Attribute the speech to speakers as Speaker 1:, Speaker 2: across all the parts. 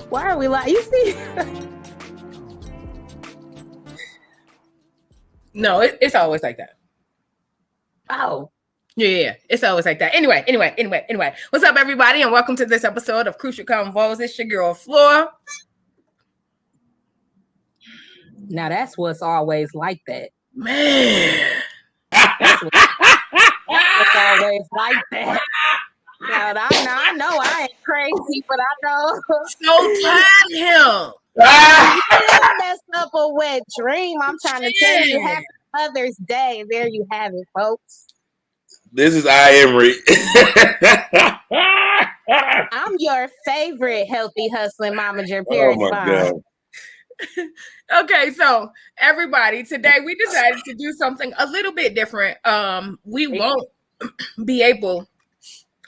Speaker 1: Why are we like? You see?
Speaker 2: No, it's always like that.
Speaker 1: Oh.
Speaker 2: Yeah, it's always like that. Anyway. What's up, everybody, and welcome to this episode of Crucial Convos. It's your girl, F.L.O.R.
Speaker 1: Now that's what's always like that.
Speaker 2: Man.
Speaker 1: That's what's always like that. Now, I know I ain't crazy, but I know.
Speaker 2: So tired him.
Speaker 1: You messed up a wet dream. I'm trying to tell you, happy Mother's Day. There you have it, folks.
Speaker 3: This is Emery.
Speaker 1: I'm your favorite healthy hustling momager, Paris Bond.
Speaker 2: Okay, so everybody, today we decided to do something a little bit different. We won't be able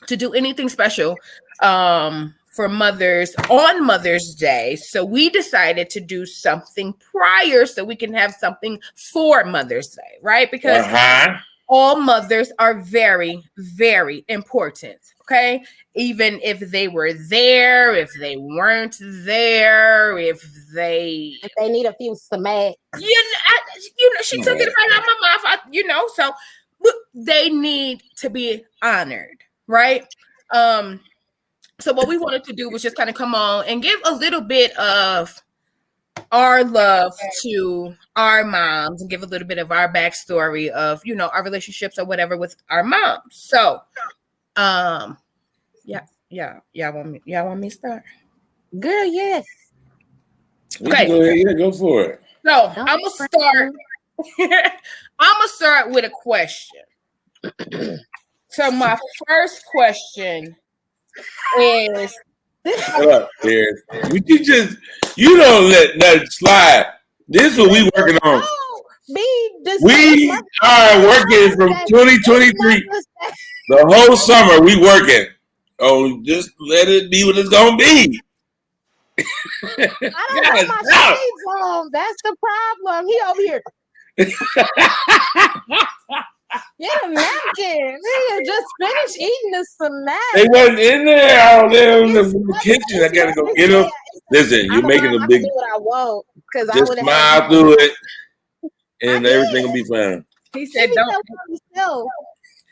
Speaker 2: to do anything special for mothers on Mother's Day. So we decided to do something prior so we can have something for Mother's Day, right? Because all mothers are very, very important, okay? Even if they were there, if they weren't there, if they
Speaker 1: need a few smacks.
Speaker 2: She took it right out of my mouth, so they need to be honored, right? So what we wanted to do was just kind of come on and give a little bit of our love to our moms and give a little bit of our backstory of, our relationships or whatever with our moms. So, y'all want me to start?
Speaker 1: Girl, yes.
Speaker 3: Okay. Go ahead. Yeah, go for it.
Speaker 2: So I'm gonna start with a question. So my first question is,
Speaker 3: shut up, Paris. You don't let nothing slide. This is what we working on. We are working from 2023. The whole summer we working. Oh, just let it be what it's gonna be.
Speaker 1: I don't have my shades on. That's the problem. He over here. Get a napkin. Nigga just finished eating the snack.
Speaker 3: They wasn't in there out there in the kitchen. I gotta go get them. Listen, you're making a big.
Speaker 1: Do what I want because
Speaker 3: just smile through it, and everything will be fine.
Speaker 2: He said, "Don't."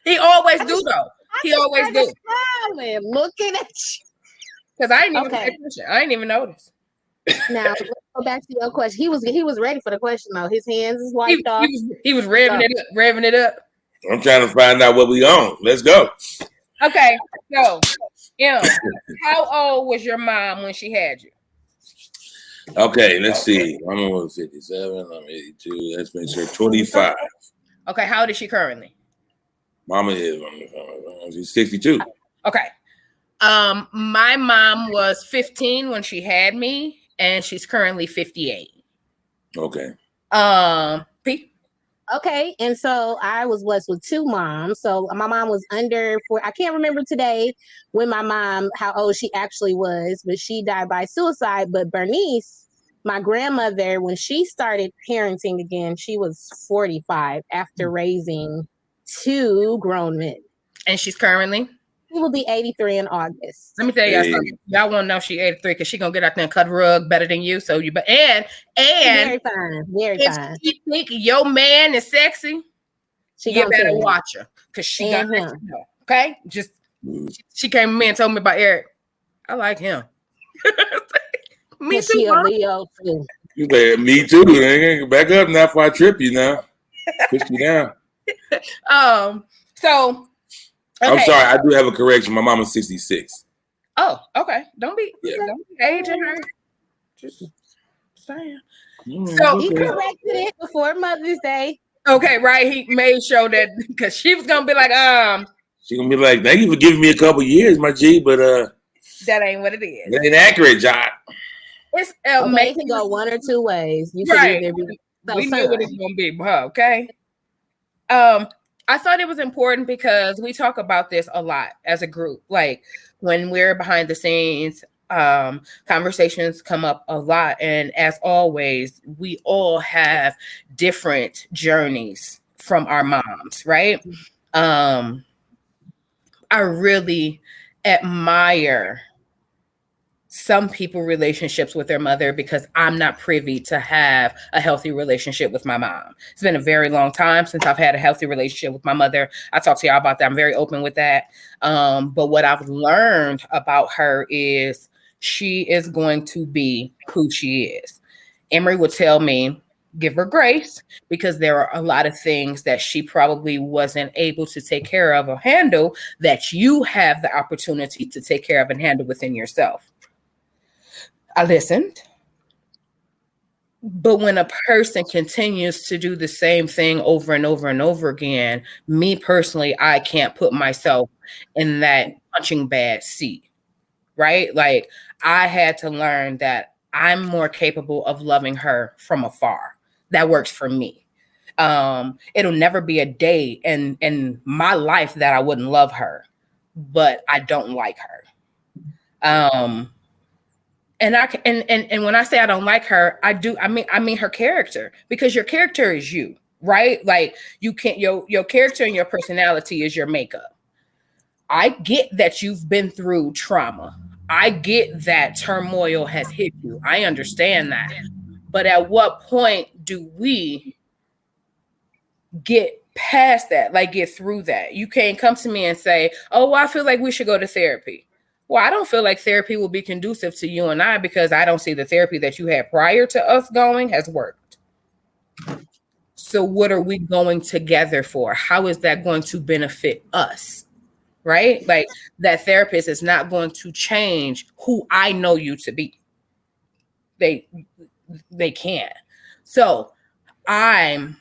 Speaker 2: He always do though. He always do.
Speaker 1: Smiling, looking at you.
Speaker 2: Because I ain't even pay attention. I ain't even notice.
Speaker 1: Now let's go back to your question. He was ready for the question though. His hands is wiped off.
Speaker 2: He was revving it up.
Speaker 3: I'm trying to find out what we on. Let's go.
Speaker 2: Okay, so how old was your mom when she had you?
Speaker 3: Okay, let's see. I'm 57. I'm 82. That's makes her 25.
Speaker 2: Okay, how old is she currently?
Speaker 3: Mama is. She's 62.
Speaker 2: Okay. My mom was 15 when she had me, and she's currently 58.
Speaker 3: Okay.
Speaker 2: P.
Speaker 1: Okay, and so I was blessed with two moms. So my mom was under 4. I can't remember today when how old she actually was, but she died by suicide. But Bernice, my grandmother, when she started parenting again, she was 45 after raising 2 grown men.
Speaker 2: And she's currently
Speaker 1: will be 83 in August.
Speaker 2: Let me tell y'all something. Y'all want to know she 83 because she gonna get out there and cut rug better than you. So you, but and
Speaker 1: very fine, very
Speaker 2: if
Speaker 1: fine.
Speaker 2: she think your man is sexy, you better watch her because she got
Speaker 1: him.
Speaker 2: Okay, just she came to me and told me about Eric. I like him.
Speaker 1: Me too. She a Leo too.
Speaker 3: You better, me too. Back up now before I trip you now. Push you down.
Speaker 2: So
Speaker 3: okay. I'm sorry, I do have a correction. My mama's 66.
Speaker 2: Oh, okay. Don't be aging her. Just saying.
Speaker 1: So he corrected it before Mother's Day.
Speaker 2: Okay, right. He made sure that because she was gonna be like,
Speaker 3: She's gonna be like, thank you for giving me a couple years, my G, but
Speaker 2: that ain't what it is.
Speaker 3: That ain't accurate, John.
Speaker 2: It's
Speaker 1: okay, it can go one or two ways. You can either be
Speaker 2: we know what it's gonna be, okay. I thought it was important because we talk about this a lot as a group. Like when we're behind the scenes, conversations come up a lot. And as always, we all have different journeys from our moms, right? I really admire some people relationships with their mother because I'm not privy to have a healthy relationship with my mom. It's been a very long time since I've had a healthy relationship with my mother. I talk to y'all about that. I'm very open with that. But what I've learned about her is she is going to be who she is. Emery would tell me, give her grace because there are a lot of things that she probably wasn't able to take care of or handle that you have the opportunity to take care of and handle within yourself. I listened. But when a person continues to do the same thing over and over and over again, me personally, I can't put myself in that punching bag seat, right? Like I had to learn that I'm more capable of loving her from afar. That works for me. It'll never be a day in my life that I wouldn't love her, but I don't like her. And when I say I don't like her, I mean her character, because your character is you, right? Like you can't your character and your personality is your makeup. I get that you've been through trauma. I get that turmoil has hit you. I understand that. But at what point do we get past that, like get through that? You can't come to me and say, oh, well, I feel like we should go to therapy. Well, I don't feel like therapy will be conducive to you and I because I don't see the therapy that you had prior to us going has worked. So what are we going together for? How is that going to benefit us? Right? Like that therapist is not going to change who I know you to be. They can't. So I'm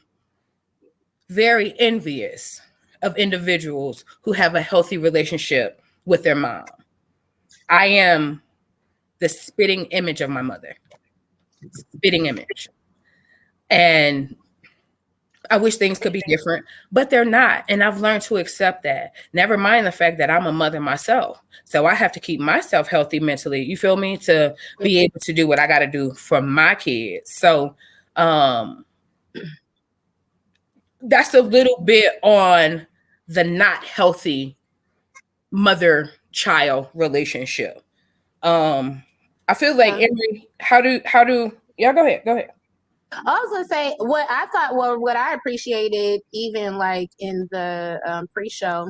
Speaker 2: very envious of individuals who have a healthy relationship with their mom. I am the spitting image of my mother. Spitting image. And I wish things could be different, but they're not. And I've learned to accept that. Never mind the fact that I'm a mother myself. So I have to keep myself healthy mentally. You feel me? To be able to do what I got to do for my kids. So that's a little bit on the not healthy mother-child relationship. I feel like Emery, how do y'all go ahead.
Speaker 1: I was gonna say what I thought, what I appreciated even like in the pre-show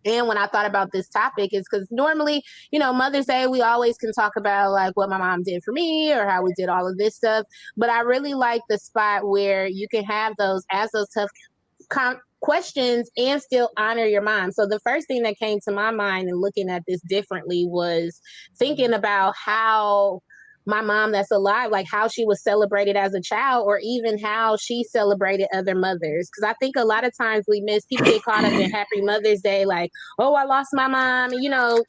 Speaker 1: and when I thought about this topic is because normally, Mother's Day, we always can talk about like what my mom did for me or how we did all of this stuff. But I really like the spot where you can have ask those tough questions and still honor your mom. So the first thing that came to my mind and looking at this differently was thinking about how my mom that's alive, like how she was celebrated as a child or even how she celebrated other mothers. Because I think a lot of times people get caught up in Happy Mother's Day, like, oh, I lost my mom. And,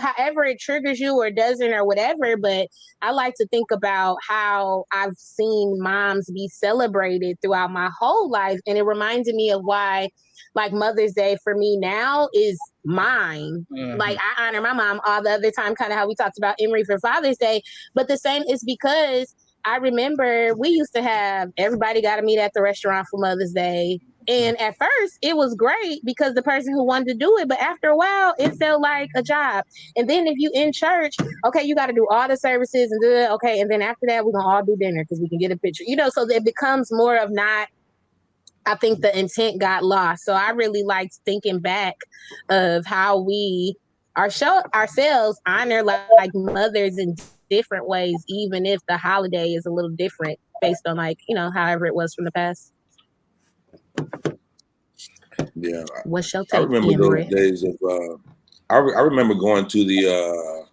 Speaker 1: however it triggers you or doesn't or whatever. But I like to think about how I've seen moms be celebrated throughout my whole life. And it reminded me of why like Mother's Day for me now is mine. Mm-hmm. Like I honor my mom all the other time, kind of how we talked about Emery for Father's Day. But the same is because I remember we used to have everybody got to meet at the restaurant for Mother's Day. And at first, it was great because the person who wanted to do it, but after a while, it felt like a job. And then if you in church, okay, you got to do all the services and okay, and then after that, we're gonna all do dinner because we can get a picture. So it becomes more of not. I think the intent got lost. So I really liked thinking back of how we ourselves honor like mothers in different ways, even if the holiday is a little different based on however it was from the past.
Speaker 3: Yeah,
Speaker 1: What's your
Speaker 3: I
Speaker 1: take,
Speaker 3: remember
Speaker 1: Ian
Speaker 3: those
Speaker 1: Marie?
Speaker 3: days of. I remember going to the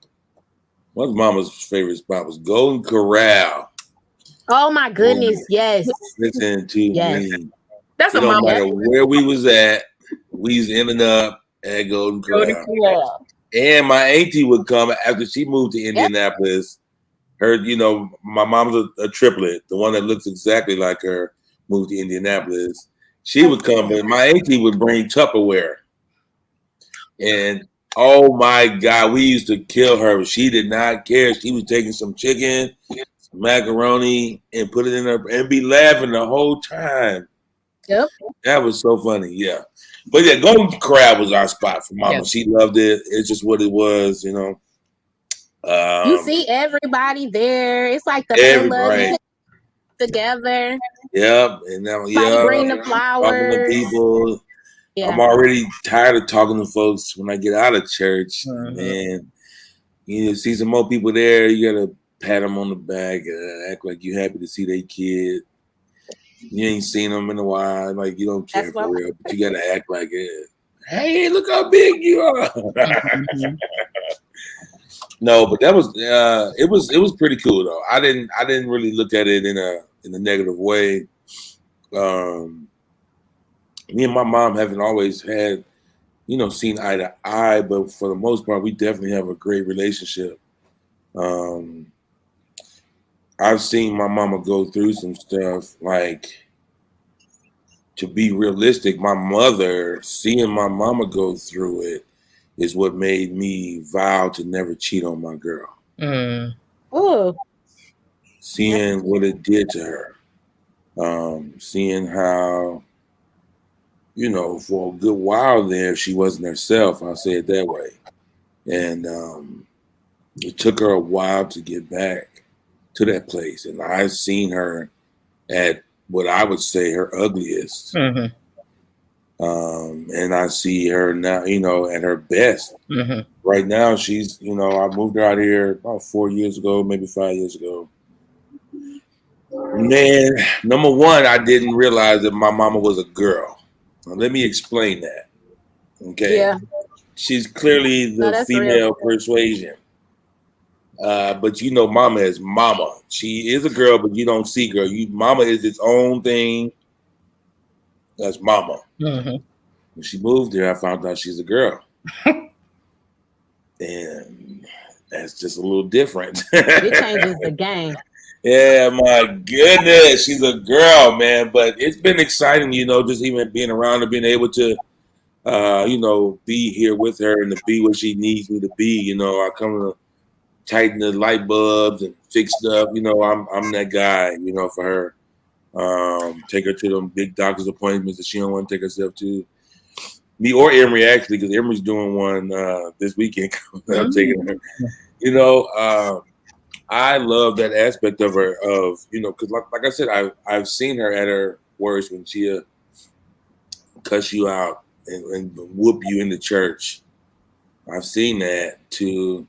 Speaker 3: one of Mama's favorite spot was Golden Corral.
Speaker 1: Oh my goodness, yes.
Speaker 3: Listen to me.
Speaker 2: That's
Speaker 3: It
Speaker 2: a
Speaker 3: don't
Speaker 2: mama.
Speaker 3: matter where we was at, we was ending up at Golden Corral. And my auntie would come after she moved to Indianapolis. Her, my mom's a triplet, the one that looks exactly like her, moved to Indianapolis. She would come, and my auntie would bring Tupperware. And oh my God, we used to kill her. She did not care. She was taking some chicken, some macaroni, and put it in her and be laughing the whole time.
Speaker 1: Yep.
Speaker 3: That was so funny. Yeah. But yeah, Golden Corral was our spot for Mama. Yep. She loved it. It's just what it was,
Speaker 1: you see everybody there. It's like the fun together.
Speaker 3: Yep. And now,
Speaker 1: bring the flowers.
Speaker 3: Talking to people. Yeah. I'm already tired of talking to folks when I get out of church. Mm-hmm. And you see some more people there. You gotta pat them on the back and act like you're happy to see their kid. You ain't seen them in a while, like you don't care for real, but you gotta act like it. Hey, look how big you are. Mm-hmm. No, but that was it was pretty cool though. I didn't really look at it in a negative way. Me and my mom haven't always had, seen eye to eye, but for the most part, we definitely have a great relationship. I've seen my mama go through some stuff. Like, to be realistic, my mother, seeing my mama go through it is what made me vow to never cheat on my girl.
Speaker 1: Oh,
Speaker 3: seeing what it did to her, seeing how, for a good while there, she wasn't herself. I'll say it that way. And it took her a while to get back to that place. And I've seen her at what I would say her ugliest. Mm-hmm. And I see her now, at her best. Mm-hmm. Right now, she's, I moved her out here about 4 years ago, maybe 5 years ago. Man, number one, I didn't realize that my mama was a girl. Now, let me explain that. Okay.
Speaker 1: Yeah.
Speaker 3: She's clearly the female persuasion. But mama is mama. She is a girl, but you don't see girl. Mama is its own thing. That's mama. Mm-hmm. When she moved here, I found out she's a girl. And that's just a little different.
Speaker 1: It changes the game.
Speaker 3: Yeah, my goodness. She's a girl, man. But it's been exciting, just even being around her, being able to, be here with her and to be what she needs me to be. I come to tighten the light bulbs and fix stuff. I'm that guy, for her. Take her to them big doctor's appointments that she don't want to take herself to. Me or Emery, actually, because Emery's doing one this weekend. I'm taking her. I love that aspect of her, because like I said, I've seen her at her worst when she cuss you out and whoop you in the church. I've seen that to,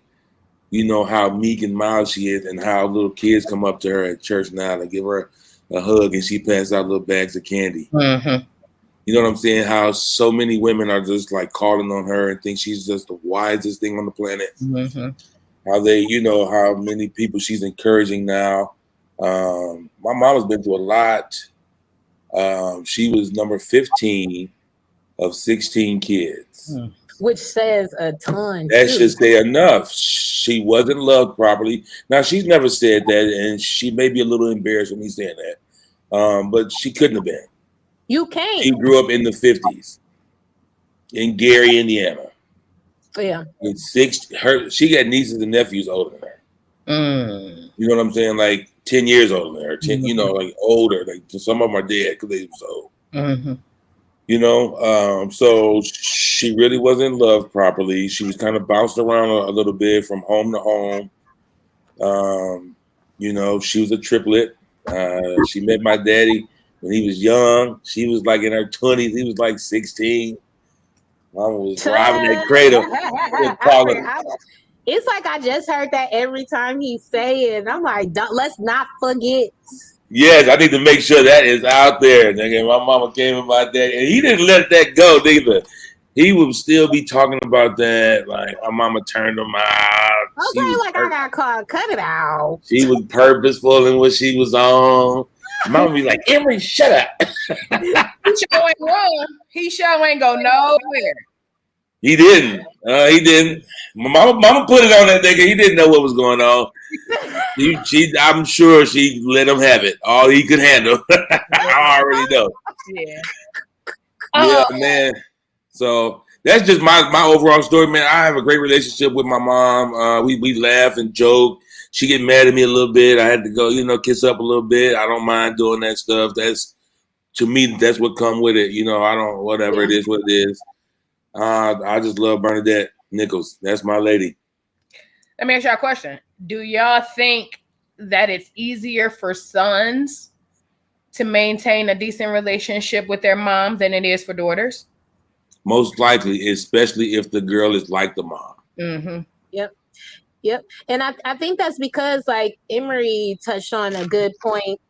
Speaker 3: how meek and mild she is, and how little kids come up to her at church now to give her a hug, and she passes out little bags of candy. Mm-hmm. You know what I'm saying? How so many women are just like calling on her and think she's just the wisest thing on the planet. Mm-hmm. How they, how many people she's encouraging now. My mom has been through a lot. She was number 15 of 16 kids.
Speaker 1: Which says a ton.
Speaker 3: That should say enough. She wasn't loved properly. Now, she's never said that, and she may be a little embarrassed when he's saying that. But she couldn't have been.
Speaker 1: You can't.
Speaker 3: She grew up in the 50s in Gary, Indiana.
Speaker 1: Yeah.
Speaker 3: With she got nieces and nephews older than her. You know what I'm saying? Like 10 years older than her. 10, like older. Like some of them are dead because they were so old. Mm-hmm. You know, so she really wasn't in love properly. She was kind of bounced around a little bit from home to home. You know, she was a triplet. She met my daddy when he was young. She was like in her 20s. He was like 16. Mama was robbing that cradle.
Speaker 1: It's like I just heard that every time he say it. I'm like, let's not forget.
Speaker 3: Yes, I need to make sure that is out there. Nigga, my mama came with my daddy, and he didn't let that go neither. He would still be talking about that. Like my mama turned him out.
Speaker 1: Okay, like I got caught. Cut it out.
Speaker 3: She was purposeful in what she was on. Mama be like, Emery, shut up.
Speaker 2: He sure ain't wrong. He sure ain't go nowhere.
Speaker 3: He didn't. He didn't. My mama put it on that nigga. He didn't know what was going on. I'm sure she let him have it. All he could handle. I already know.
Speaker 2: Yeah.
Speaker 3: Yeah, man. So that's just my overall story, man. I have a great relationship with my mom. We laugh and joke. She get mad at me a little bit. I had to go, kiss up a little bit. I don't mind doing that stuff. To me, that's what come with it. I don't, whatever it is, what it is. I just love Bernadette Nichols. That's my lady.
Speaker 2: Let me ask y'all a question. Do y'all think that it's easier for sons to maintain a decent relationship with their mom than it is for daughters?
Speaker 3: Most likely, especially if the girl is like the mom.
Speaker 2: Mm-hmm.
Speaker 1: Yep. And I think that's because, like, Emery touched on a good point,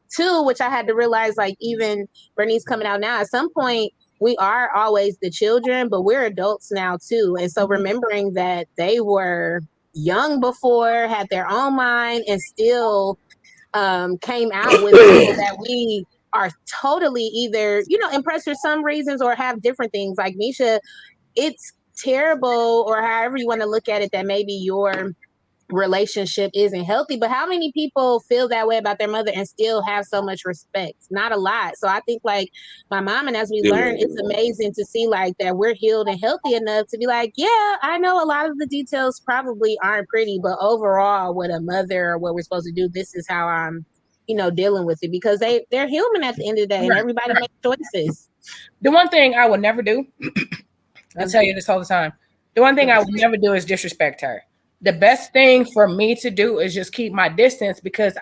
Speaker 1: too, which I had to realize, like, even Bernice coming out now, at some point, we are always the children, but we're adults now, too. And so remembering that they were young before, had their own mind, and still came out with people that we are totally either, impressed for some reasons or have different things. Like Misha, it's terrible, or however you want to look at it, that maybe your relationship isn't healthy, but how many people feel that way about their mother and still have so much respect? Not a lot. So I think, like, my mom, and as we learn, it's amazing to see, like, that we're healed and healthy enough to be like, yeah, I know a lot of the details probably aren't pretty, but overall, with a mother or what we're supposed to do, this is how I'm dealing with it, because they're human at the end of the day, and everybody makes choices.
Speaker 2: The one thing I would never do, I tell you this all the time, the one thing I would never do is disrespect her. The best thing for me to do is just keep my distance, because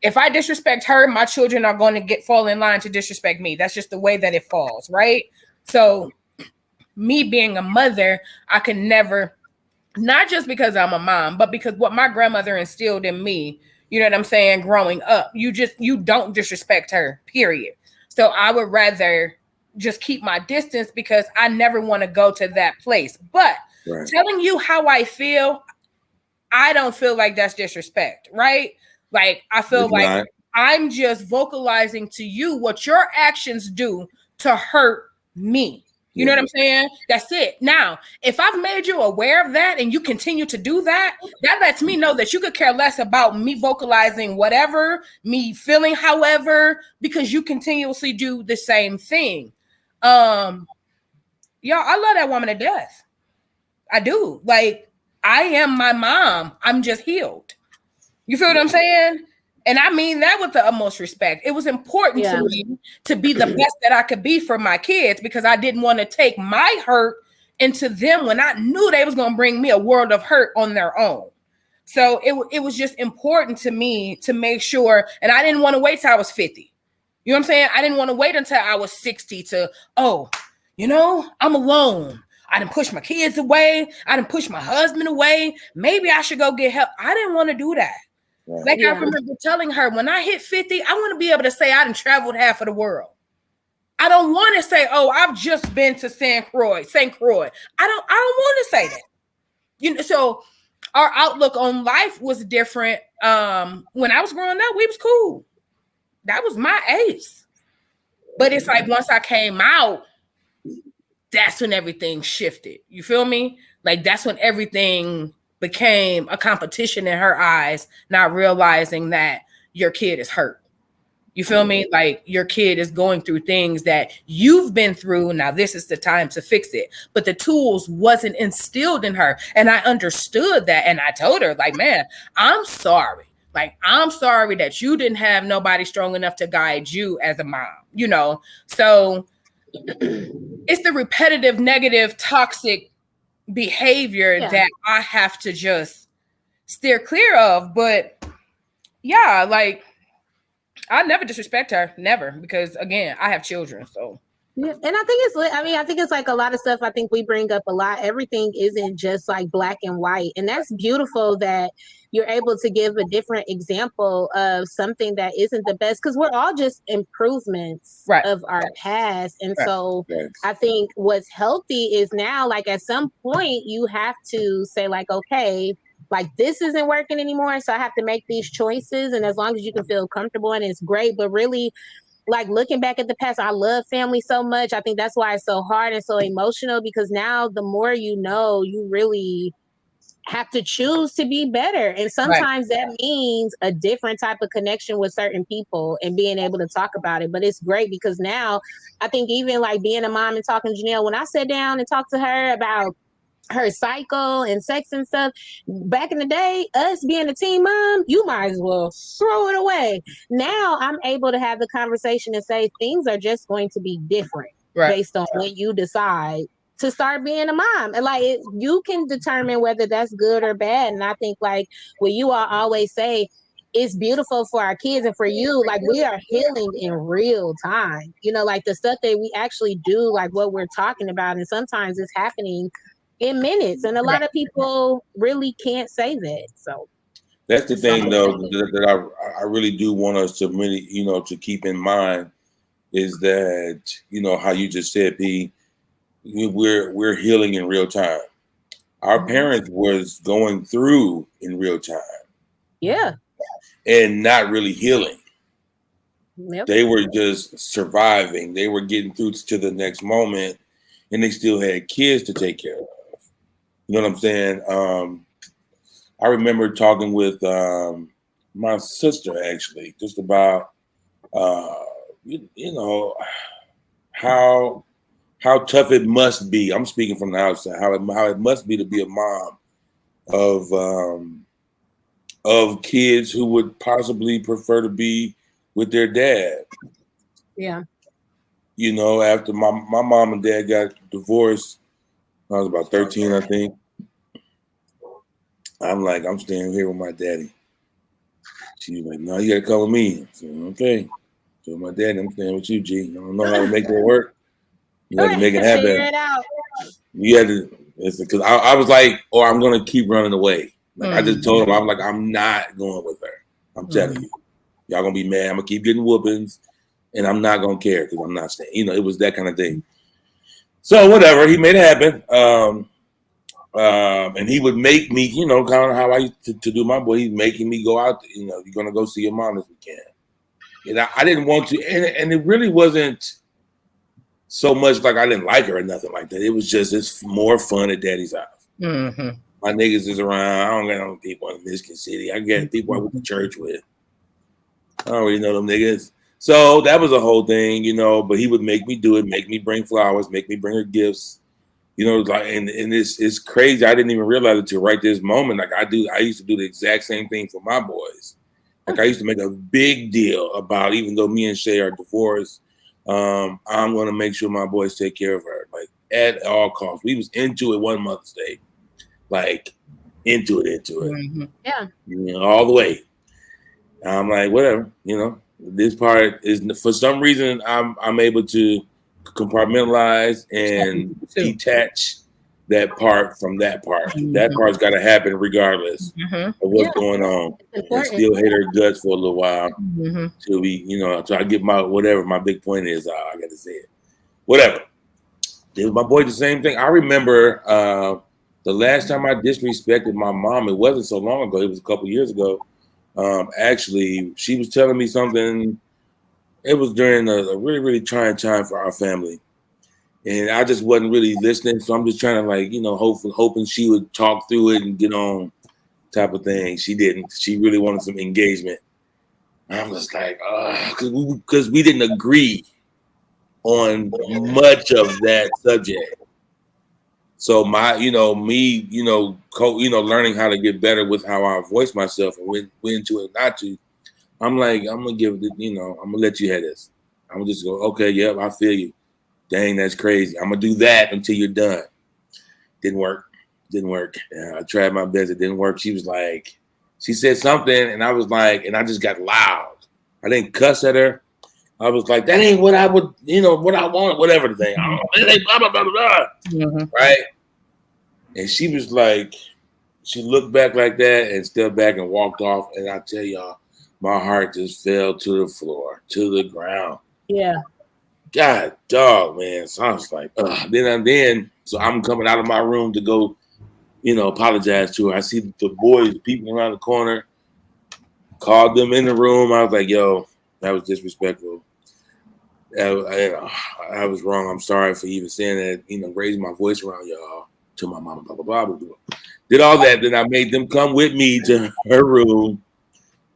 Speaker 2: if I disrespect her, my children are going to fall in line to disrespect me. That's just the way that it falls, right? So me being a mother, I can never, not just because I'm a mom, but because what my grandmother instilled in me, you know what I'm saying, growing up, you don't disrespect her, period. So I would rather just keep my distance, because I never want to go to that place. But telling you how I feel, I don't feel like that's disrespect, right? Like, I feel like I'm just vocalizing to you what your actions do to hurt me. You know what I'm saying? That's it. Now, if I've made you aware of that and you continue to do that, that lets me know that you could care less about me vocalizing whatever, me feeling however, because you continuously do the same thing. Y'all, I love that woman to death. I do. Like, I am my mom. I'm just healed. You feel what I'm saying? And I mean that with the utmost respect. It was important to me to be the best that I could be for my kids, because I didn't want to take my hurt into them when I knew they was going to bring me a world of hurt on their own. So it was just important to me to make sure, and I didn't want to wait till I was 50. You know what I'm saying? I didn't want to wait until I was 60 to, I'm alone. I didn't push my kids away. I didn't push my husband away. Maybe I should go get help. I didn't want to do that. Like, I remember telling her, when I hit 50, I want to be able to say I done traveled half of the world. I don't want to say, oh, I've just been to St. Croix. I don't want to say that. So our outlook on life was different. When I was growing up, we was cool. That was my ace. But it's like, once I came out, that's when everything shifted. You feel me? Like, that's when everything became a competition in her eyes, not realizing that your kid is hurt. You feel me? Like, your kid is going through things that you've been through. Now, this is the time to fix it. But the tools wasn't instilled in her. And I understood that. And I told her, like, man, I'm sorry. Like, I'm sorry that you didn't have nobody strong enough to guide you as a mom, So it's the repetitive, negative, toxic behavior that I have to just steer clear of. But yeah, like I never disrespect her, never, because again, I have children, so.
Speaker 1: Yeah, and I think it's like a lot of stuff I think we bring up a lot. Everything isn't just like black and white. And that's beautiful that you're able to give a different example of something that isn't the best, because we're all just improvements of our past. And so I think what's healthy is now, like at some point you have to say like, okay, like this isn't working anymore. So I have to make these choices. And as long as you can feel comfortable and it's great, but really like looking back at the past, I love family so much. I think that's why it's so hard and so emotional, because now the more you know, you really have to choose to be better. And sometimes that means a different type of connection with certain people and being able to talk about it. But it's great because now I think even like being a mom and talking to Janelle, when I sat down and talked to her about her cycle and sex and stuff, back in the day, us being a teen mom, you might as well throw it away. Now I'm able to have the conversation and say things are just going to be different based on when you decide to start being a mom. And like you can determine whether that's good or bad. And I think like what you all always say, it's beautiful for our kids and for you. Like we are healing in real time, you know, like the stuff that we actually do, like what we're talking about, and sometimes it's happening in minutes, and a lot of people really can't say that. So
Speaker 3: that's the thing, though, that I really do want us to really, you know, to keep in mind is that, you know, how you just said, B, we're healing in real time. Our parents was going through in real time, and not really healing. They were just surviving. They were getting through to the next moment, and they still had kids to take care of. You know what I'm saying? I remember talking with my sister actually, just about you know how tough it must be. I'm speaking from the outside. How it must be to be a mom of kids who would possibly prefer to be with their dad.
Speaker 1: Yeah.
Speaker 3: You know, after my mom and dad got divorced, I was about 13, I think. I'm like, I'm staying here with my daddy. She was like, no, you gotta come with me. I said, okay. So my daddy, I'm staying with you, G. I don't know how to make that work. You have to make it happen.
Speaker 1: Figure it out.
Speaker 3: You had to, because I was like, or I'm gonna keep running away. Like I just told him, I'm like, I'm not going with her. I'm telling you, y'all gonna be mad. I'm gonna keep getting whoopings, and I'm not gonna care because I'm not staying. You know, it was that kind of thing. So whatever, he made it happen. And he would make me, you know, kind of how I used to do my boy. He's making me go out. You know, you're gonna go see your mom this weekend. And I didn't want to, and it really wasn't so much like I didn't like her or nothing like that. It was just it's more fun at Daddy's house. My niggas is around. I don't got no people in Michigan City. I got people I went to church with. I don't really know them niggas. So that was a whole thing, you know. But he would make me do it, make me bring flowers, make me bring her gifts. You know, like, and it's crazy. I didn't even realize it till right this moment. Like I used to do the exact same thing for my boys. Like I used to make a big deal about, even though me and Shay are divorced, I'm gonna make sure my boys take care of her, like at all costs. We was into it one Mother's Day, like into it,
Speaker 1: yeah,
Speaker 3: you know, all the way. I'm like, whatever, you know. This part is, for some reason, I'm able to compartmentalize and detach that part from that part. That part's got to happen regardless of what's going on, and still hate her guts for a little while till we, you know, till I get my whatever my big point is. I got to say it. Whatever. Did my boy the same thing? I remember the last time I disrespected my mom. It wasn't so long ago. It was a couple years ago. Actually, she was telling me something. It was during a really, really trying time for our family. And I just wasn't really listening. So I'm just trying to, like, you know, hoping she would talk through it and get on type of thing. She didn't. She really wanted some engagement. I'm just like, because we didn't agree on much of that subject. So learning how to get better with how I voice myself and when to and not to. I'm like, I'm gonna give it, I'm gonna let you have this. I'm gonna just go, okay, yep, I feel you. Dang, that's crazy. I'm gonna do that until you're done. Didn't work. I tried my best. It didn't work. She was like, she said something, and I was like, and I just got loud. I didn't cuss at her. I was like, that ain't what I would, what I want, whatever the thing. Blah, blah, blah, blah, blah. Mm-hmm. Right? And she was like, she looked back like that and stepped back and walked off. And I tell y'all, my heart just fell to the floor, to the ground.
Speaker 1: Yeah.
Speaker 3: God, dog, man. So I was like, then, so I'm coming out of my room to go, apologize to her. I see the boys peeping around the corner, called them in the room. I was like, yo, that was disrespectful. I was wrong. I'm sorry for even saying that, raising my voice around y'all to my mama, blah, blah, blah, blah. Did all that. Then I made them come with me to her room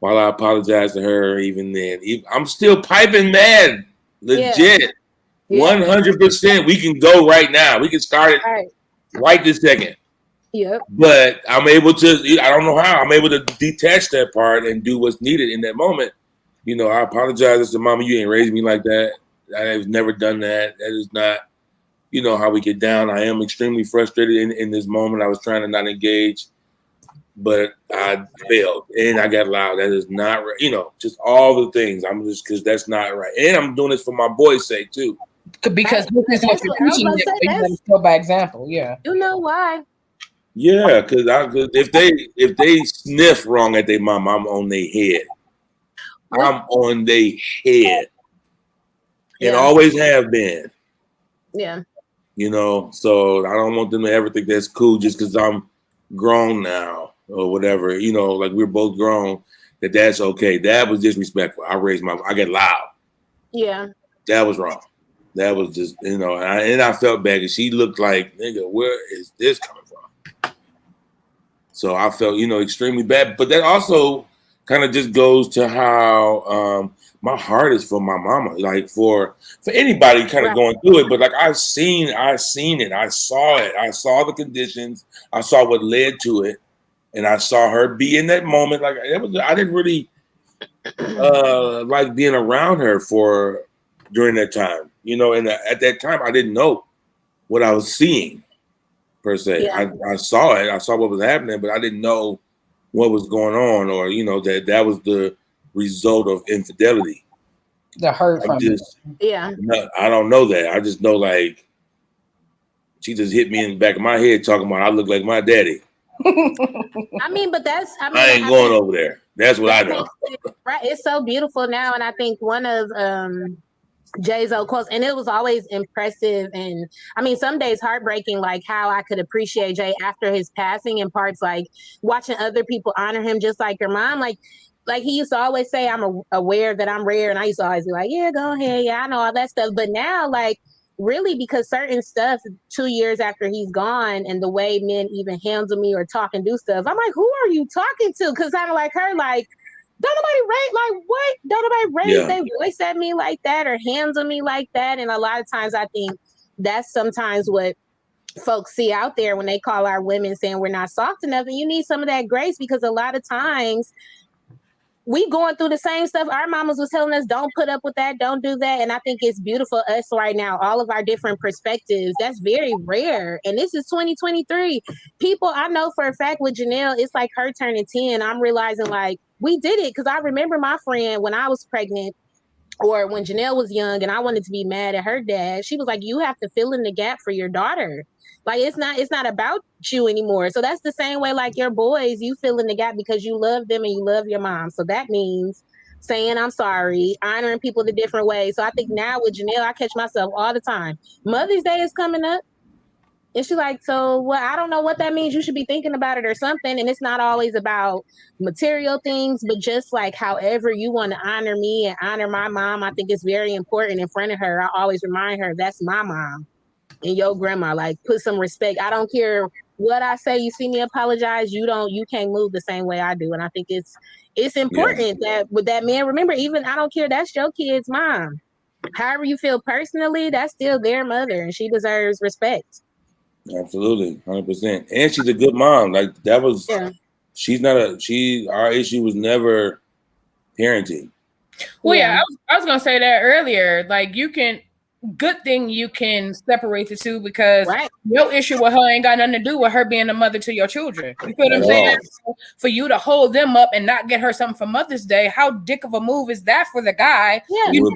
Speaker 3: while I apologized to her. Even then, I'm still piping mad. Legit. Yeah. 100%. We can go right now. We can start it right this second.
Speaker 1: Yep.
Speaker 3: But I'm able to, I don't know how, I'm able to detach that part and do what's needed in that moment. I apologize to mama. You ain't raised me like that. I've never done that. That is not, how we get down. I am extremely frustrated in this moment. I was trying to not engage, but I failed and I got loud. That is not right. Just all the things. I'm just, because that's not right. And I'm doing this for my boy's sake too.
Speaker 2: Because this is what you're teaching them. So you got to go by example. Yeah.
Speaker 1: You know why?
Speaker 3: Yeah, because if they sniff wrong at their mom, I'm on their head. I'm on their head. And always have been.
Speaker 1: Yeah.
Speaker 3: So I don't want them to ever think that's cool just because I'm grown now or whatever. Like we're both grown, that's okay. That was disrespectful. I get loud.
Speaker 1: Yeah.
Speaker 3: That was wrong. That was just, and I felt bad because she looked like, nigga, where is this coming from? So I felt, extremely bad. But that also kind of just goes to how my heart is for my mama, like for anybody kind of going through it. But like I seen it. I saw it. I saw the conditions. I saw what led to it. And I saw her be in that moment. Like I didn't really like being around her during that time, and at that time I didn't know what I was seeing per se. Yeah. I saw it. I saw what was happening, but I didn't know what was going on, or that was the result of infidelity.
Speaker 2: The hurt from
Speaker 3: I don't know that. I just know like she just hit me in the back of my head talking about I look like my daddy.
Speaker 1: I mean,
Speaker 3: I ain't going over there. That's what I know.
Speaker 1: Right. It's so beautiful now. And I think one of Jay's old quotes, and it was always impressive. And I mean, some days heartbreaking, like how I could appreciate Jay after his passing, and parts like watching other people honor him just like your mom. Like he used to always say, I'm aware that I'm rare. And I used to always be like, yeah, go ahead. Yeah, I know all that stuff. But now, like, really, because certain stuff 2 years after he's gone and the way men even handle me or talk and do stuff, I'm like, who are you talking to? Because I'm like her, like, don't nobody rate, like, what? Don't nobody raise their voice at me like that or handle me like that. And a lot of times I think that's sometimes what folks see out there when they call our women saying we're not soft enough. And you need some of that grace, because a lot of times we going through the same stuff. Our mamas was telling us, don't put up with that, don't do that. And I think it's beautiful us right now, all of our different perspectives. That's very rare. And this is 2023. People, I know for a fact with Janelle, it's like her turning 10. I'm realizing like we did it, because I remember my friend when I was pregnant, or when Janelle was young and I wanted to be mad at her dad, she was like, you have to fill in the gap for your daughter. Like, it's not about you anymore. So that's the same way, like your boys, you fill in the gap because you love them and you love your mom. So that means saying I'm sorry, honoring people the different way. So I think now with Janelle, I catch myself all the time. Mother's Day is coming up. And she's like, so well, I don't know what that means. You should be thinking about it or something. And it's not always about material things, but just like however you want to honor me and honor my mom. I think it's very important in front of her. I always remind her that's my mom and your grandma. Like, put some respect. I don't care what I say. You see me apologize. You can't move the same way I do. And I think it's important that with that man, remember, even I don't care. That's your kid's mom. However you feel personally, that's still their mother, and she deserves respect.
Speaker 3: Absolutely, 100%. And she's a good mom. Like that was, she's not our issue was never parenting.
Speaker 2: Well, I was gonna say that earlier. Like you can good thing you can separate the two because your issue with her ain't got nothing to do with her being a mother to your children. You feel what I'm saying? For you to hold them up and not get her something for Mother's Day, how dick of a move is that for the guy?
Speaker 1: Yeah,
Speaker 2: you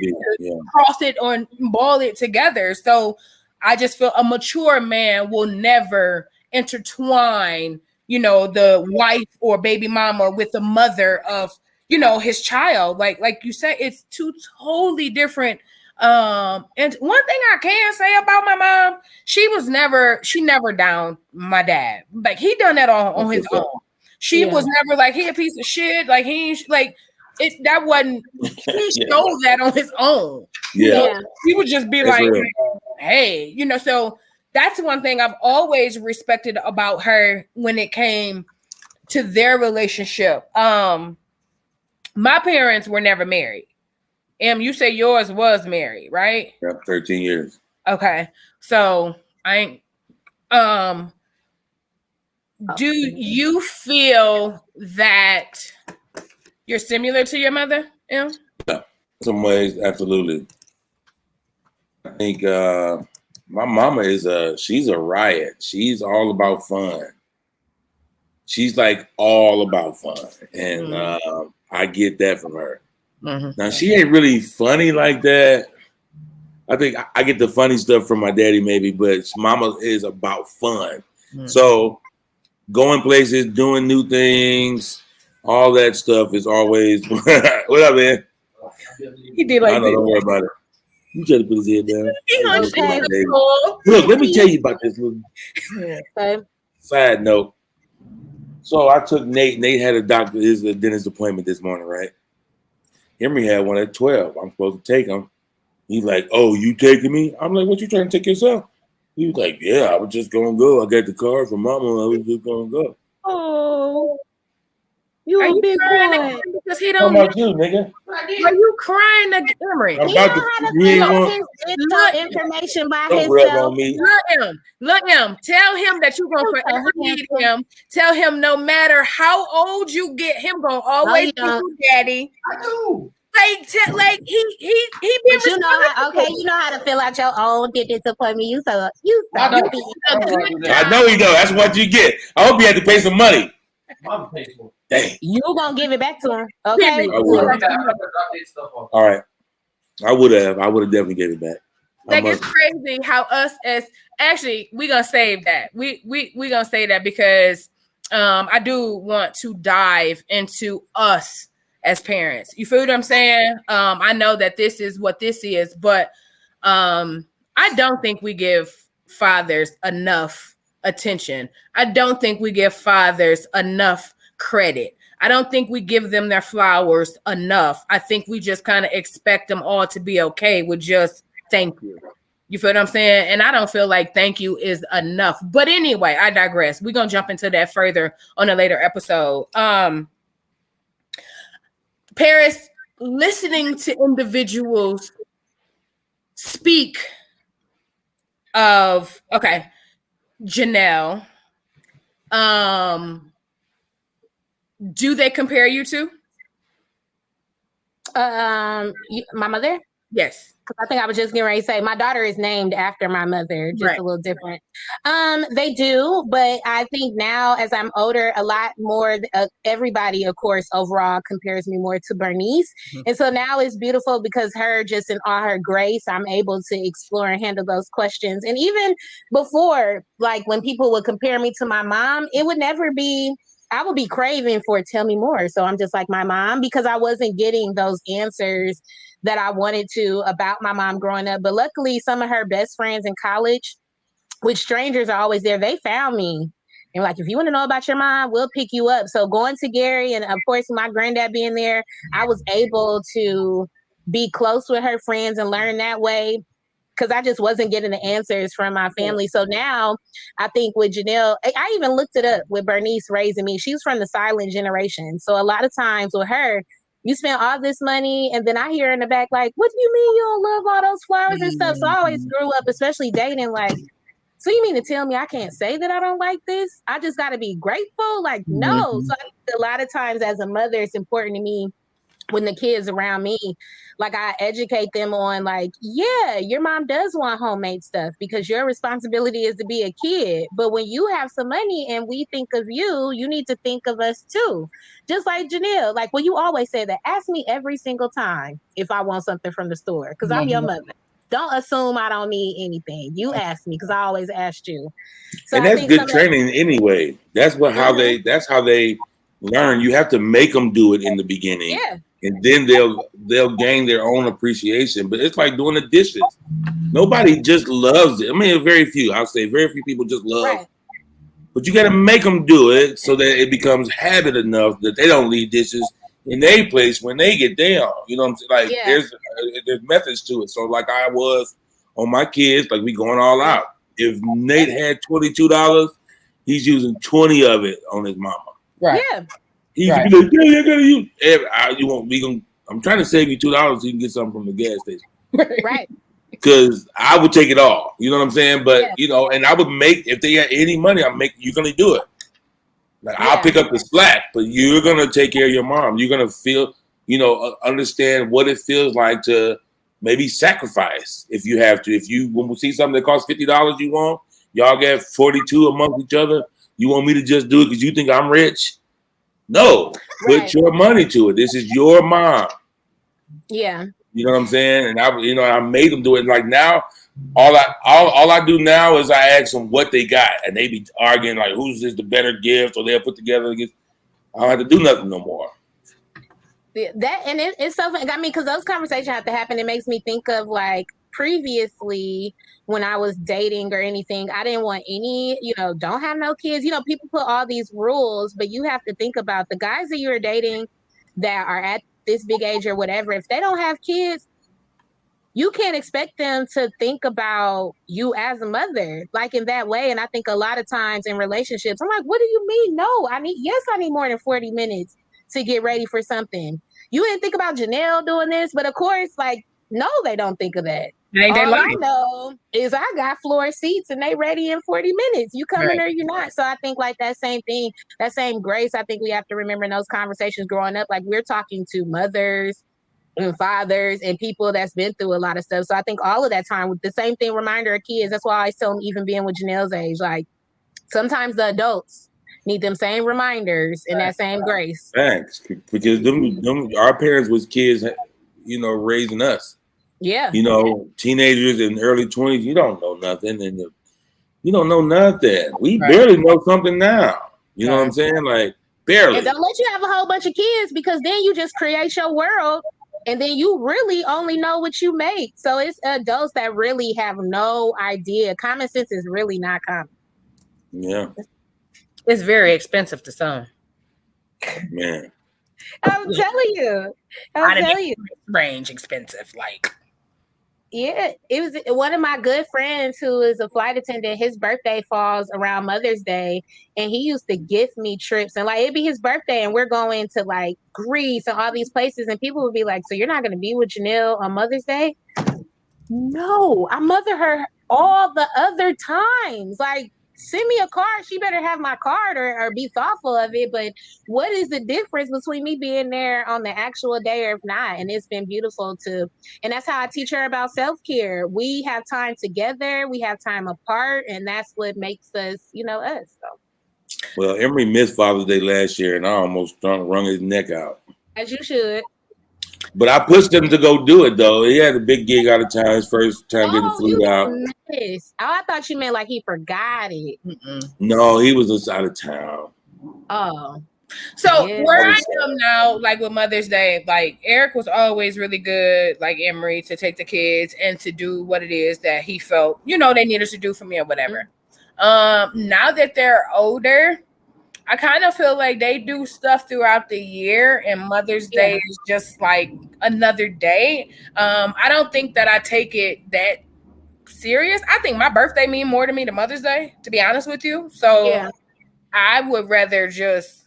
Speaker 2: cross it or ball it together. So I just feel a mature man will never intertwine, the wife or baby mama with the mother of, his child. Like you said, it's two totally different. And one thing I can say about my mom, she never downed my dad. Like he done that on his own. She was never like he a piece of shit. Like he ain't like it. That wasn't. He showed that on his own. He would just be like, hey, So that's one thing I've always respected about her when it came to their relationship. My parents were never married. You say yours was married, right?
Speaker 3: Yeah, 13 years.
Speaker 2: Okay. So do you feel that you're similar to your mother,
Speaker 3: Yeah, in some ways, absolutely. I think my mama she's a riot. She's all about fun. She's like all about fun. And I get that from her. Now she ain't really funny like that. I think I get the funny stuff from my daddy maybe, but mama is about fun. So going places, doing new things, all that stuff is always what up, man?
Speaker 2: He did like
Speaker 3: don't worry about it. You try to put his head down.
Speaker 2: Okay.
Speaker 3: Look, let me tell you about this little side note. So I took Nate. Nate had his dentist appointment this morning, right? Henry had one at 12. I'm supposed to take him. He's like, "Oh, you taking me?" I'm like, "What, you trying to take yourself?" He was like, "Yeah, I was just gonna go. I got the car from Mama. I was just gonna go."
Speaker 1: Oh, you a big boy.
Speaker 2: Because he don't.
Speaker 3: How about you, nigga?
Speaker 2: Are you crying again, Henry?
Speaker 1: He know how to fill out his information by himself.
Speaker 2: Look him. Tell him that you're gonna forever need him. Tell him no matter how old you get, him gonna always be your daddy.
Speaker 3: I do.
Speaker 2: Like he
Speaker 1: but you know how to fill out your own dentist appointment. I
Speaker 3: know he know. That's what you get. I hope you had to pay some money. Dang.
Speaker 1: You gonna give it back to him, okay?
Speaker 3: All right. I would have definitely gave it back.
Speaker 2: Like it's crazy how us as actually we gonna save that. We gonna say that because I do want to dive into us as parents. You feel what I'm saying? I know that this is what this is, but I don't think we give fathers enough attention. I don't think we give fathers enough credit. I don't think we give them their flowers enough. I think we just kind of expect them all to be okay with just thank you. You feel what I'm saying? And I don't feel like thank you is enough. But anyway, I digress. We're going to jump into that further on a later episode. Paris, listening to individuals speak of, okay, Janelle, do they compare you to?
Speaker 1: My mother?
Speaker 2: Yes.
Speaker 1: I think I was just getting ready to say my daughter is named after my mother, just a little different. They do, but I think now as I'm older, a lot more, everybody, of course, overall compares me more to Bernice. And so now it's beautiful because her, just in all her grace, I'm able to explore and handle those questions. And even before, like when people would compare me to my mom, it would never be, I would be craving for tell me more. So I'm just like my mom because I wasn't getting those answers that I wanted to about my mom growing up. But luckily, some of her best friends in college, which strangers are always there, they found me. And like, if you want to know about your mom, we'll pick you up. So going to Gary and of course, my granddad being there, I was able to be close with her friends and learn that way. Because I just wasn't getting the answers from my family. So now I think with Janelle, I even looked it up with Bernice raising me. She was from the silent generation. So a lot of times with her, you spend all this money, and then I hear in the back, like, what do you mean you don't love all those flowers and stuff? So I always grew up, especially dating, like, so you mean to tell me I can't say that I don't like this? I just got to be grateful? Like, no. So I think a lot of times as a mother, it's important to me when the kids around me Like I educate them on like, yeah, your mom does want homemade stuff because your responsibility is to be a kid. But when you have some money and we think of you, you need to think of us too. Just like Janelle, like, well, you always say that. Ask me every single time if I want something from the store because I'm your mother. Don't assume I don't need anything. You ask me because I always asked you. So
Speaker 3: And
Speaker 1: I
Speaker 3: that's
Speaker 1: think
Speaker 3: good training anyway. That's how they learn. You have to make them do it in the beginning, and then they'll gain their own appreciation. But it's like doing the dishes. Nobody just loves it. I mean, very few. I'll say very few people just love. Right. But you got to make them do it so that it becomes habit enough that they don't leave dishes in their place when they get down. You know what I'm saying? Like there's methods to it. So like I was on my kids, like we going all out. If Nate had $22, he's using 20 of it on his mama.
Speaker 2: Right.
Speaker 1: Yeah.
Speaker 3: He could be like, yeah, you're gonna use. You won't be gonna. I'm trying to save you $2 so you can get something from the gas station.
Speaker 1: Right.
Speaker 3: Because I would take it all. You know what I'm saying? But you know, and I would make if they had any money, you're gonna do it. Like I'll pick up the slack, but you're gonna take care of your mom. You're gonna feel, understand what it feels like to maybe sacrifice if you have to. If you when we see something that costs $50, y'all get 42 amongst each other. You want me to just do it because you think I'm rich? No, put your money to it. This is your mom.
Speaker 1: Yeah.
Speaker 3: You know what I'm saying? And I made them do it. Like now, all I do now is I ask them what they got, and they be arguing like who's is the better gift, or they'll put together. I don't have to do nothing no more.
Speaker 1: That and it's so. I mean, because those conversations have to happen. It makes me think of like previously when I was dating or anything. I didn't want any. Don't have no kids. People put all these rules, but you have to think about the guys that you're dating that are at this big age or whatever. If they don't have kids, you can't expect them to think about you as a mother like in that way. And I think a lot of times in relationships, I'm like, what do you mean? No, I need more than 40 minutes to get ready for something. You didn't think about Janelle doing this, but of course, like, no, they don't think of that. All I know is I got floor seats and they ready in 40 minutes. You coming or you not? So I think like that same thing, that same grace, I think we have to remember in those conversations growing up, like we're talking to mothers and fathers and people that's been through a lot of stuff. So I think all of that time with the same thing, reminder of kids. That's why I always tell them, even being with Janelle's age, like sometimes the adults need them same reminders and that same grace.
Speaker 3: Thanks, because our parents was kids, raising us.
Speaker 1: Yeah.
Speaker 3: Teenagers in early 20s, you don't know nothing, and you don't know nothing. We barely know something now. You know what I'm saying? Like barely.
Speaker 1: And don't let you have a whole bunch of kids because then you just create your world. And then you really only know what you make. So it's adults that really have no idea. Common sense is really not common.
Speaker 3: Yeah.
Speaker 2: It's very expensive to some.
Speaker 3: Man.
Speaker 1: I'm telling you. I'm telling you.
Speaker 2: Range expensive, like.
Speaker 1: Yeah, it was one of my good friends who is a flight attendant. His birthday falls around Mother's Day, and he used to gift me trips. And like it'd be his birthday, and we're going to like Greece and all these places, and people would be like, "So you're not going to be with Janelle on Mother's Day?" No, I mother her all the other times. Like, send me a card. She better have my card or be thoughtful of it. But what is the difference between me being there on the actual day or if not? And it's been beautiful and that's how I teach her about self-care. We have time together, we have time apart, and that's what makes us, us. So.
Speaker 3: Well, Emery missed Father's Day last year, and I almost wrung his neck out.
Speaker 1: As you should.
Speaker 3: But I pushed him to go do it, though. He had a big gig out of town, his first time getting flew out.
Speaker 1: Nice. Oh, I thought you meant like he forgot it.
Speaker 3: No, he was just out of town.
Speaker 1: Oh.
Speaker 2: So where I am now, like with Mother's Day, like Eric was always really good, like Emery, to take the kids and to do what it is that he felt, they needed to do for me or whatever. Now that they're older, I kind of feel like they do stuff throughout the year, and Mother's Day is just like another day. I don't think that I take it that serious. I think my birthday means more to me than Mother's Day, to be honest with you. So I would rather just,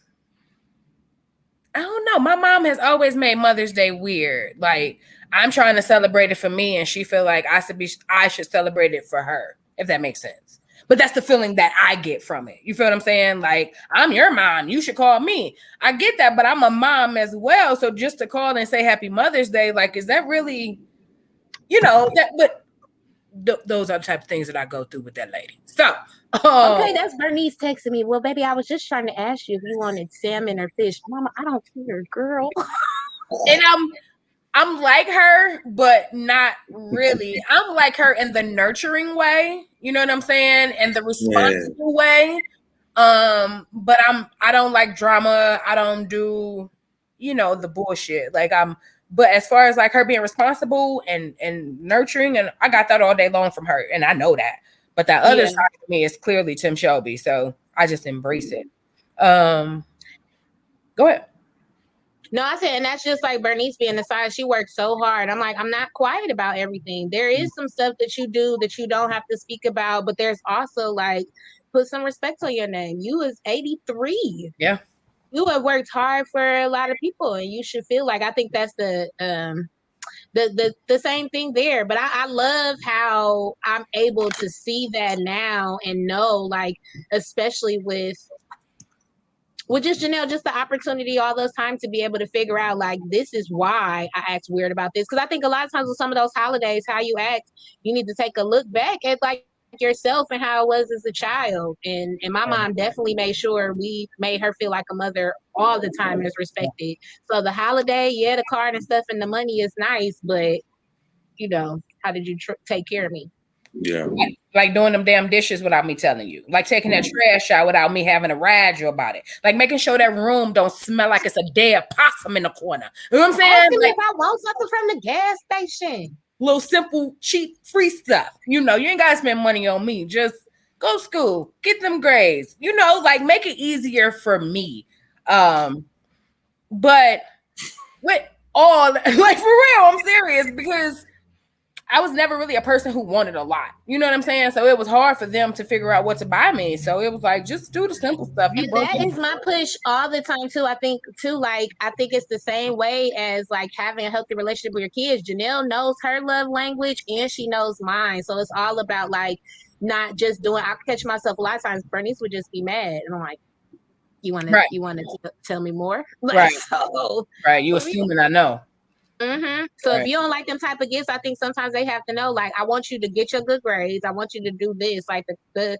Speaker 2: I don't know. My mom has always made Mother's Day weird. Like I'm trying to celebrate it for me, and she feel like I should celebrate it for her, if that makes sense. But that's the feeling that I get from it. You feel what I'm saying? Like, I'm your mom. You should call me. I get that, but I'm a mom as well. So just to call and say Happy Mother's Day, like, is that really, that? But those are the type of things that I go through with that lady. So,
Speaker 1: okay, that's Bernice texting me. Well, baby, I was just trying to ask you if you wanted salmon or fish. Mama, I don't care, girl.
Speaker 2: And I'm like her, but not really. I'm like her in the nurturing way. You know what I'm saying? And the responsible way. But I don't like drama. I don't do, the bullshit. But as far as like her being responsible and nurturing, and I got that all day long from her, and I know that. But that other side of me is clearly Tim Shelby, so I just embrace it. Go ahead.
Speaker 1: No, I said, and that's just like Bernice being the side. She works so hard. I'm like, I'm not quiet about everything. There is some stuff that you do that you don't have to speak about, but there's also like, put some respect on your name. You is 83.
Speaker 2: Yeah.
Speaker 1: You have worked hard for a lot of people, and you should feel like, I think that's the same thing there. But I love how I'm able to see that now and know, like, especially with just Janelle, just the opportunity all those times to be able to figure out, like, this is why I act weird about this. Because I think a lot of times with some of those holidays, how you act, you need to take a look back at like yourself and how it was as a child. And my mom definitely made sure we made her feel like a mother all the time and is respected. So the holiday, the card and stuff and the money is nice, but how did you take care of me?
Speaker 3: Yeah.
Speaker 2: Like doing them damn dishes without me telling you. Like taking that trash out without me having to ride you about it. Like making sure that room don't smell like it's a dead possum in the corner. You know what I'm saying?
Speaker 1: Asking me
Speaker 2: like,
Speaker 1: if I want something from the gas station.
Speaker 2: Little simple, cheap, free stuff. You ain't got to spend money on me. Just go to school. Get them grades. Like make it easier for me. But with all, like for real, I'm serious because I was never really a person who wanted a lot. You know what I'm saying? So it was hard for them to figure out what to buy me. So it was like, just do the simple stuff.
Speaker 1: And that is my push all the time too. I think too, like, I think it's the same way as like having a healthy relationship with your kids. Janelle knows her love language and she knows mine. So it's all about like not just doing, I catch myself a lot of times, Bernice would just be mad. And I'm like, you want to tell me more?
Speaker 2: Right.
Speaker 1: So,
Speaker 2: right. You assuming I know.
Speaker 1: Mm-hmm. So if you don't like them type of gifts, I think sometimes they have to know, like, I want you to get your good grades. I want you to do this, like like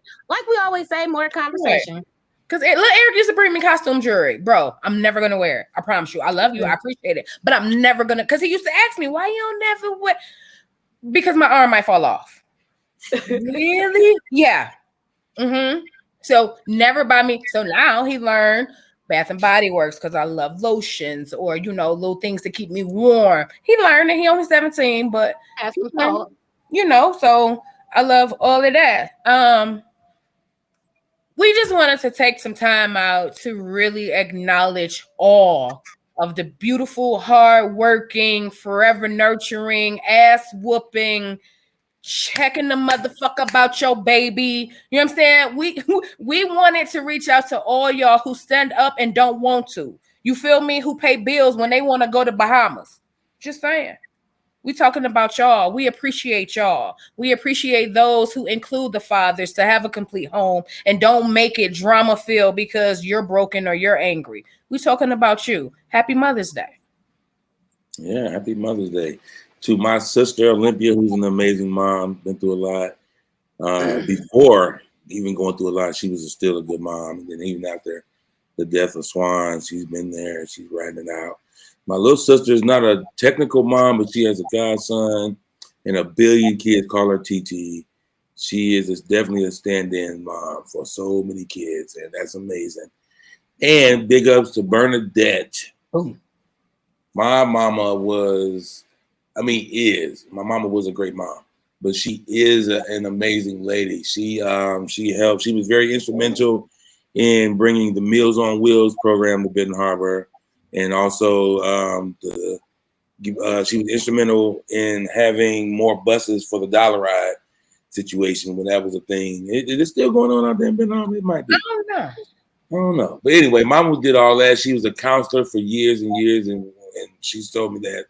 Speaker 1: we always say, more conversation.
Speaker 2: Because little Eric used to bring me costume jewelry, bro. I'm never gonna wear it. I promise you. I love you. I appreciate it, but I'm never gonna. Because he used to ask me, "Why you don't never wear?" Because my arm might fall off. Really? Yeah. Mm-hmm. So never buy me. So now he learned Bath and Body Works because I love lotions or little things to keep me warm. He learned that he only 17, but so I love all of that. We just wanted to take some time out to really acknowledge all of the beautiful, hardworking, forever nurturing, ass whooping, checking the motherfucker about your baby. You know what I'm saying? We wanted to reach out to all y'all who stand up and don't want to. You feel me? Who pay bills when they want to go to Bahamas. Just saying. We talking about y'all. We appreciate y'all. We appreciate those who include the fathers to have a complete home and don't make it drama filled because you're broken or you're angry. We talking about you. Happy Mother's Day.
Speaker 3: Yeah, happy Mother's Day. To my sister, Olympia, who's an amazing mom, been through a lot. Before even going through a lot, she was still a good mom. And then even after the death of Swan, she's been there. She's riding it out. My little sister is not a technical mom, but she has a godson and a billion kids call her TT. She is definitely a stand-in mom for so many kids, and that's amazing. And big ups to Bernadette.
Speaker 2: Boom.
Speaker 3: My mama my mama was a great mom, but she is an amazing lady. She helped. She was very instrumental in bringing the Meals on Wheels program to Benton Harbor, and also she was instrumental in having more buses for the Dollar Ride situation when that was a thing. It is still going on out there in Benton Harbor. It might be. I don't know. But anyway, Mama did all that. She was a counselor for years and years, and she's told me that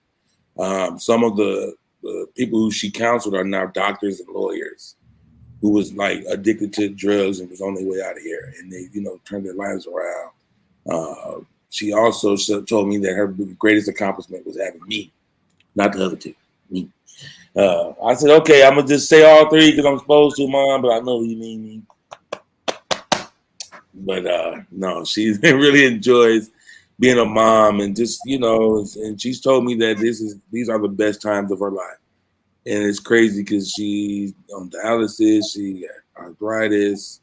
Speaker 3: some of the people who she counseled are now doctors and lawyers. who was like addicted to drugs and was on their way out of here, and they, turned their lives around. She also told me that her greatest accomplishment was having me, not the other two, me. I said, okay, I'm gonna just say all three because I'm supposed to, Mom, but I know you mean me. But no, she really enjoys being a mom, and just and she's told me that these are the best times of her life. And it's crazy because she's on dialysis, she got arthritis,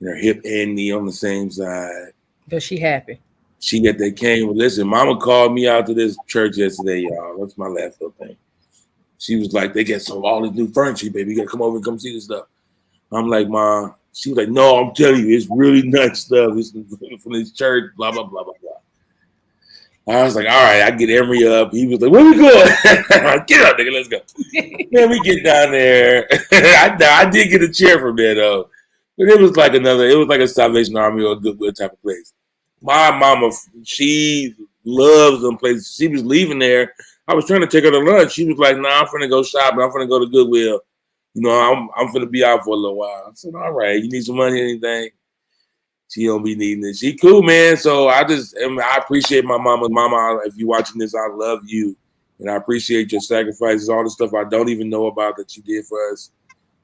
Speaker 3: and her hip and knee on the same side.
Speaker 2: But she happy.
Speaker 3: They came. Listen, Mama called me out to this church yesterday, y'all. That's my last little thing. She was like, they get all this new furniture, baby. You gotta come over and come see this stuff. I'm like, Mom. She was like, no, I'm telling you, it's really nuts stuff. It's from this church, blah, blah, blah, blah, blah. I was like, all right, I get Emery up. He was like, where we going? Get up, nigga, let's go. Then we get down there. I did get a chair from there, though. But it was like a Salvation Army or a Goodwill type of place. My mama, she loves them places. She was leaving there. I was trying to take her to lunch. She was like, nah, I'm finna go shopping. I'm finna go to Goodwill. I'm finna be out for a little while. I said, all right, you need some money or anything? She don't be needing it. She cool, man. So I appreciate my mama. Mama, if you're watching this, I love you. And I appreciate your sacrifices, all the stuff I don't even know about that you did for us.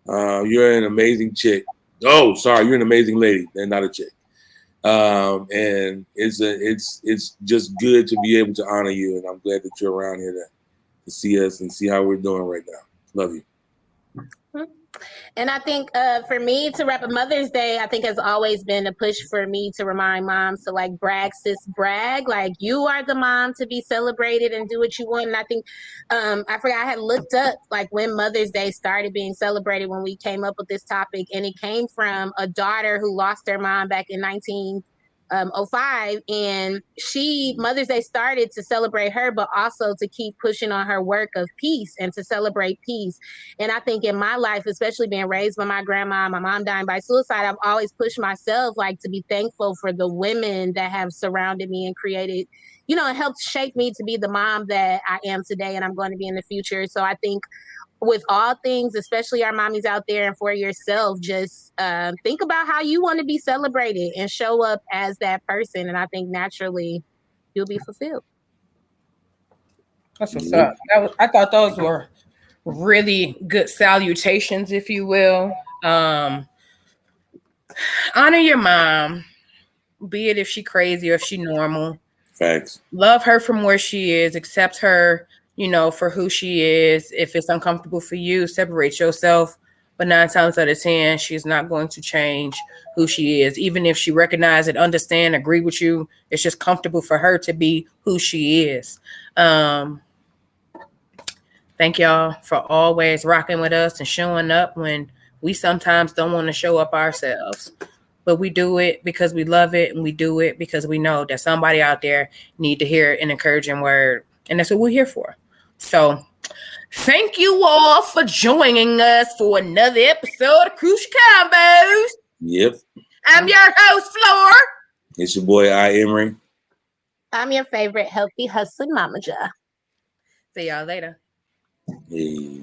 Speaker 3: You're an amazing chick. Oh, sorry, you're an amazing lady and not a chick. And it's just good to be able to honor you. And I'm glad that you're around here to see us and see how we're doing right now. Love you.
Speaker 1: And I think for me to wrap up Mother's Day, I think has always been a push for me to remind moms to like brag, sis, brag. Like you are the mom to be celebrated and do what you want. And I think I forgot I had looked up like when Mother's Day started being celebrated when we came up with this topic, and it came from a daughter who lost her mom back in 1905, and Mother's Day started to celebrate her, but also to keep pushing on her work of peace and to celebrate peace. And I think in my life, especially being raised by my grandma, my mom dying by suicide, I've always pushed myself like to be thankful for the women that have surrounded me and created, it helped shape me to be the mom that I am today and I'm going to be in the future. So I think with all things, especially our mommies out there, and for yourself, just think about how you want to be celebrated and show up as that person. And I think naturally you'll be fulfilled.
Speaker 2: That's what's up. I thought those were really good salutations, if you will. Honor your mom, be it if she crazy or if she normal.
Speaker 3: Facts.
Speaker 2: Love her from where she is, accept her, for who she is. If it's uncomfortable for you, separate yourself. But 9 times out of 10, she's not going to change who she is. Even if she recognize it, understand, agree with you, it's just comfortable for her to be who she is. Thank y'all for always rocking with us and showing up when we sometimes don't want to show up ourselves. But we do it because we love it, and we do it because we know that somebody out there need to hear an encouraging word. And that's what we're here for. So thank you all for joining us for another episode of Crucial Combos.
Speaker 3: Yep.
Speaker 2: I'm your host, F.L.O.R.
Speaker 3: It's your boy, Emery.
Speaker 1: I'm your favorite healthy hustling mamaja.
Speaker 2: See y'all later.
Speaker 3: Hey.